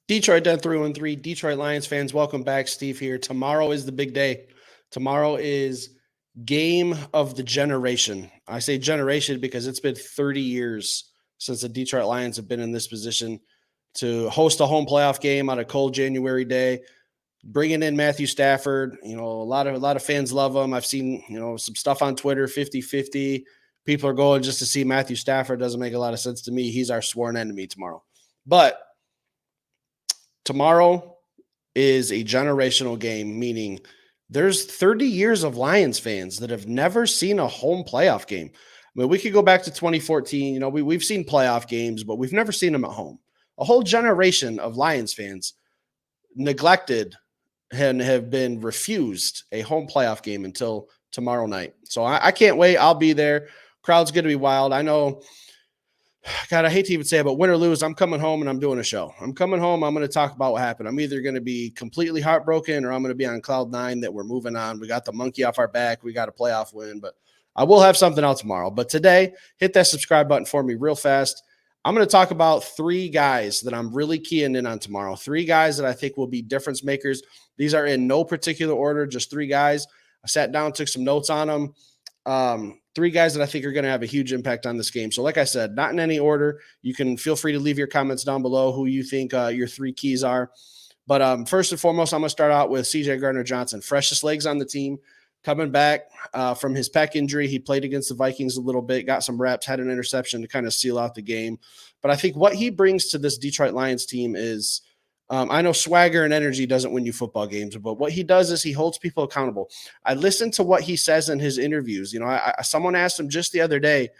Detroit Den 313, Detroit Lions fans, welcome back. Steve here. Tomorrow is the big day. Tomorrow is game of the generation. I say generation because it's been 30 years since the Detroit Lions have been in this position to host a home playoff game on a cold January day. Bringing in Matthew Stafford, a lot of fans love him. I've seen, some stuff on Twitter, 50-50. People are going just to see Matthew Stafford. Doesn't make a lot of sense to me. He's our sworn enemy tomorrow. But tomorrow is a generational game, meaning there's 30 years of Lions fans that have never seen a home playoff game. I mean, we could go back to 2014. We've seen playoff games, but we've never seen them at home. A whole generation of Lions fans neglected and have been refused a home playoff game until tomorrow night. So I can't wait. I'll be there. Crowd's going to be wild. I know. God, I hate to even say it, but win or lose, I'm coming home and I'm doing a show. I'm coming home. I'm going to talk about what happened. I'm either going to be completely heartbroken or I'm going to be on cloud nine that we're moving on. We got the monkey off our back. We got a playoff win, but I will have something out tomorrow. But today, hit that subscribe button for me real fast. I'm going to talk about three guys that I'm really keying in on tomorrow. Three guys that I think will be difference makers. These are in no particular order, just three guys. I sat down, took some notes on them. Three guys that I think are going to have a huge impact on this game. So like I said, not in any order. You can feel free to leave your comments down below who you think your three keys are. But first and foremost, I'm going to start out with CJ Gardner-Johnson. Freshest legs on the team, coming back from his pec injury. He played against the Vikings a little bit, got some reps, had an interception to kind of seal out the game. But I think what he brings to this Detroit Lions team is I know swagger and energy doesn't win you football games, but what he does is he holds people accountable. I listen to what he says in his interviews. Someone asked him just the other day,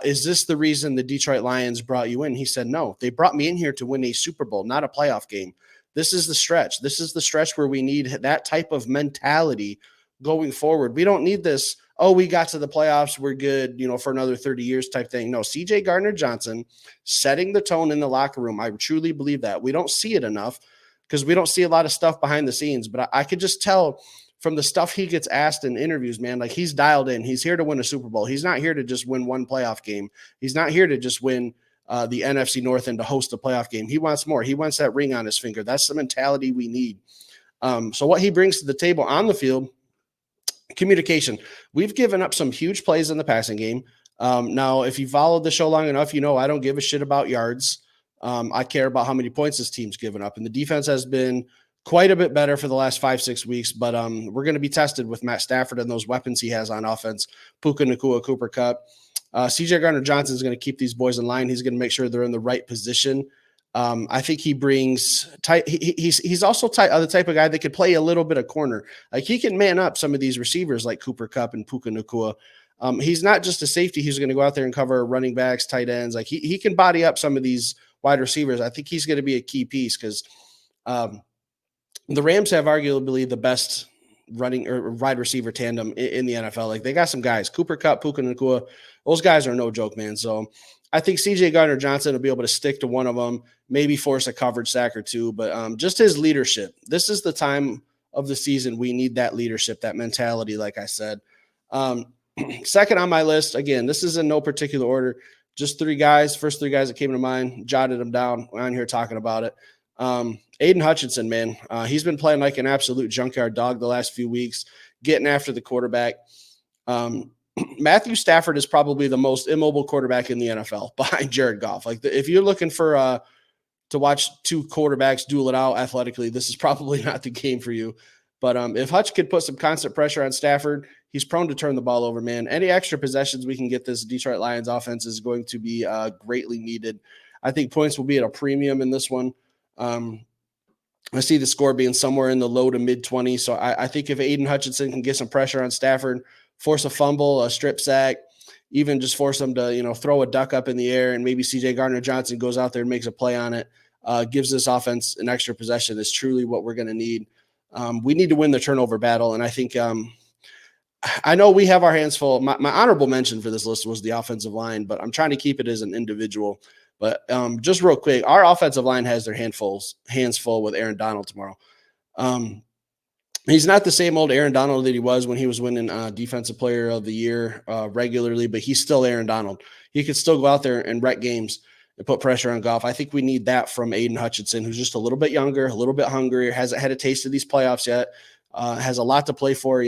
is this the reason the Detroit Lions brought you in? He said, no, they brought me in here to win a Super Bowl, not a playoff game. This is the stretch. This is the stretch where we need that type of mentality going forward. We don't need this, oh, we got to the playoffs, we're good, for another 30 years type thing. No, CJ Gardner-Johnson setting the tone in the locker room. I truly believe that. We don't see it enough because we don't see a lot of stuff behind the scenes, but I could just tell from the stuff he gets asked in interviews, man, like he's dialed in. He's here to win a Super Bowl. He's not here to just win one playoff game. He's not here to just win the NFC North and to host a playoff game. He wants more. He wants that ring on his finger. That's the mentality we need. So what he brings to the table on the field, communication. We've given up some huge plays in the passing game. Now, if you followed the show long enough, I don't give a shit about yards. I care about how many points this team's given up. And the defense has been quite a bit better for the last 5-6 weeks. But we're going to be tested with Matt Stafford and those weapons he has on offense. Puka Nacua, Cooper Kupp. CJ Gardner-Johnson is going to keep these boys in line. He's going to make sure they're in the right position. I think he brings tight. He's also the type of guy that could play a little bit of corner. Like he can man up some of these receivers like Cooper Kupp and Puka Nacua. He's not just a safety. He's going to go out there and cover running backs, tight ends. Like he can body up some of these wide receivers. I think he's going to be a key piece because the Rams have arguably the best running or wide receiver tandem in the NFL. Like they got some guys, Cooper Kupp, Puka Nacua. Those guys are no joke, man. So I think CJ Gardner-Johnson will be able to stick to one of them, maybe force a coverage sack or two, but just his leadership. This is the time of the season we need that leadership, that mentality, like I said. Second on my list, again, this is in no particular order, just three guys, first three guys that came to mind, jotted them down. We're on here talking about it. Aiden Hutchinson, man, he's been playing like an absolute junkyard dog the last few weeks, getting after the quarterback. Matthew Stafford is probably the most immobile quarterback in the NFL behind Jared Goff. Like if you're looking for to watch two quarterbacks duel it out athletically, this is probably not the game for you. But if Hutch could put some constant pressure on Stafford, he's prone to turn the ball over, man. Any extra possessions we can get this Detroit Lions offense is going to be greatly needed. I think points will be at a premium in this one. I see the score being somewhere in the low to mid 20s. So I think if Aiden Hutchinson can get some pressure on Stafford, force a fumble, a strip sack, even just force them to, throw a duck up in the air, and maybe CJ Gardner-Johnson goes out there and makes a play on it, gives this offense an extra possession is truly what we're going to need. We need to win the turnover battle. And I think I know we have our hands full. My honorable mention for this list was the offensive line, but I'm trying to keep it as an individual. But just real quick, our offensive line has their hands full with Aaron Donald tomorrow. He's not the same old Aaron Donald that he was when he was winning Defensive Player of the Year regularly, but he's still Aaron Donald. He could still go out there and wreck games. and put pressure on Goff. I think we need that from Aiden Hutchinson, who's just a little bit younger, a little bit hungrier, hasn't had a taste of these playoffs yet, has a lot to play for.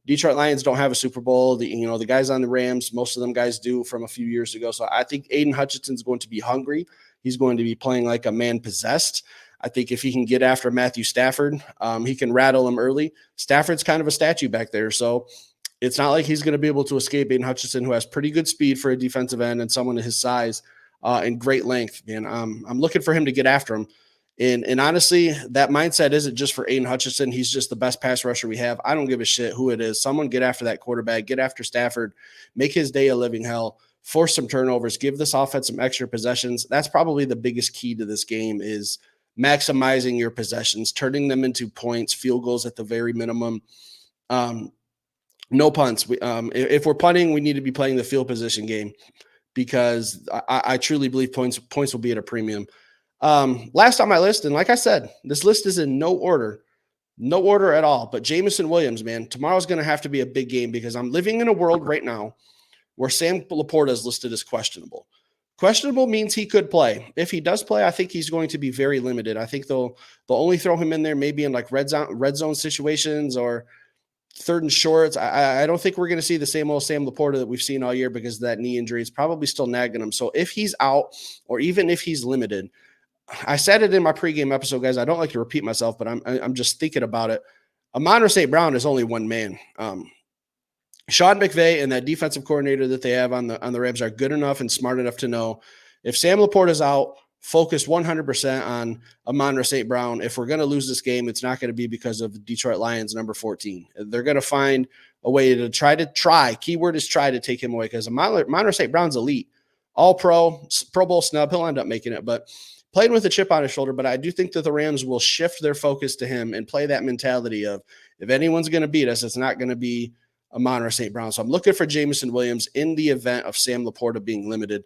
Detroit Lions don't have a Super Bowl. The guys on the Rams, most of them guys do from a few years ago. So I think Aiden Hutchinson's going to be hungry. He's going to be playing like a man possessed. I think if he can get after Matthew Stafford, he can rattle him early. Stafford's kind of a statue back there, so it's not like he's going to be able to escape Aiden Hutchinson, who has pretty good speed for a defensive end and someone of his size and great length. Man, I'm looking for him to get after him. And honestly, that mindset isn't just for Aiden Hutchinson. He's just the best pass rusher we have. I don't give a shit who it is. Someone get after that quarterback, get after Stafford, make his day a living hell, force some turnovers, give this offense some extra possessions. That's probably the biggest key to this game is maximizing your possessions, turning them into points, field goals at the very minimum. No punts. If we're punting, we need to be playing the field position game because I truly believe points will be at a premium. Last on my list, and like I said, this list is in no order at all. But Jameson Williams, man, tomorrow's going to have to be a big game because I'm living in a world right now where Sam Laporta is listed as questionable. Questionable means he could play. If he does play, I think he's going to be very limited. I think they'll only throw him in there maybe in like red zone situations or third and shorts. I don't think we're going to see the same old Sam Laporta that we've seen all year because of that knee injury. It's probably still nagging him. So if he's out or even if he's limited, I said it in my pregame episode, guys. I don't like to repeat myself, but I'm just thinking about it. Amon-Ra St. Brown is only one man. Sean McVay and that defensive coordinator that they have on the Rams are good enough and smart enough to know if Sam Laporta is out, focus 100% on Amon-Ra St. Brown. If we're going to lose this game, it's not going to be because of the Detroit Lions number 14. They're going to find a way to try. Keyword is try to take him away because Amon-Ra St. Brown's elite. All Pro Bowl snub. He'll end up making it, but playing with a chip on his shoulder. But I do think that the Rams will shift their focus to him and play that mentality of if anyone's going to beat us, it's not going to be Amon-Ra St. Brown. So I'm looking for Jameson Williams in the event of Sam Laporta being limited.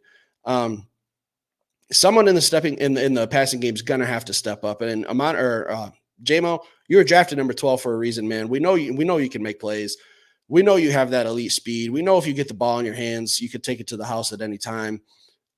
Someone in the passing game is going to have to step up. And Jamo, you were drafted number 12 for a reason, man. We know you can make plays. We know you have that elite speed. We know if you get the ball in your hands, you could take it to the house at any time.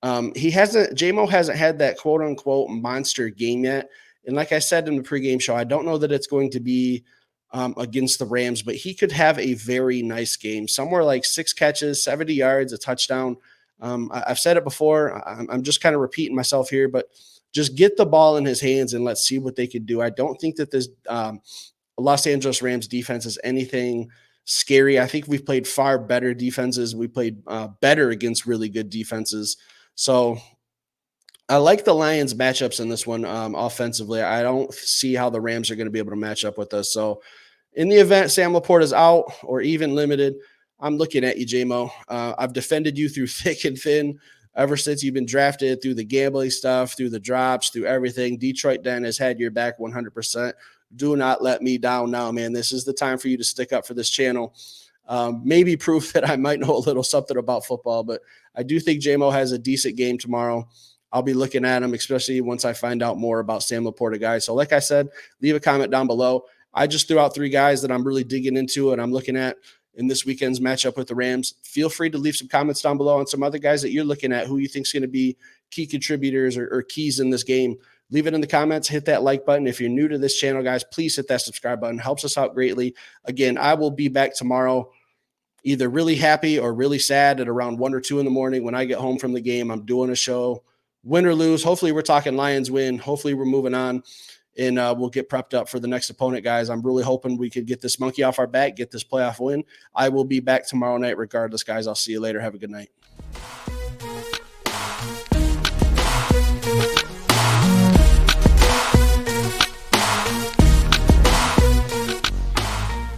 Jamo hasn't had that quote unquote monster game yet. And like I said in the pregame show, I don't know that it's going to be against the Rams, but he could have a very nice game, somewhere like 6 catches, 70 yards, a touchdown. I've said it before. I'm just kind of repeating myself here, but just get the ball in his hands and let's see what they can do. I don't think that this Los Angeles Rams defense is anything scary. I think we've played far better defenses. We played better against really good defenses. So I like the Lions matchups in this one offensively. I don't see how the Rams are going to be able to match up with us. So in the event Sam Laporta is out or even limited, I'm looking at you, Jamo. I've defended you through thick and thin ever since you've been drafted, through the gambling stuff, through the drops, through everything. Detroit Den has had your back 100%. Do not let me down now, man. This is the time for you to stick up for this channel. Maybe proof that I might know a little something about football, but I do think Jamo has a decent game tomorrow. I'll be looking at him, especially once I find out more about Sam Laporta, guys. So like I said, leave a comment down below. I just threw out 3 guys that I'm really digging into and I'm looking at in this weekend's matchup with the Rams. Feel free to leave some comments down below on some other guys that you're looking at who you think is going to be key contributors or keys in this game. Leave it in the comments. Hit that like button. If you're new to this channel, guys, please hit that subscribe button. Helps us out greatly. Again, I will be back tomorrow, either really happy or really sad at around 1 or 2 in the morning when I get home from the game. I'm doing a show, win or lose. Hopefully we're talking Lions win. Hopefully we're moving on, and we'll get prepped up for the next opponent, guys. I'm really hoping we could get this monkey off our back, get this playoff win. I will be back tomorrow night regardless, guys. I'll see you later. Have a good night.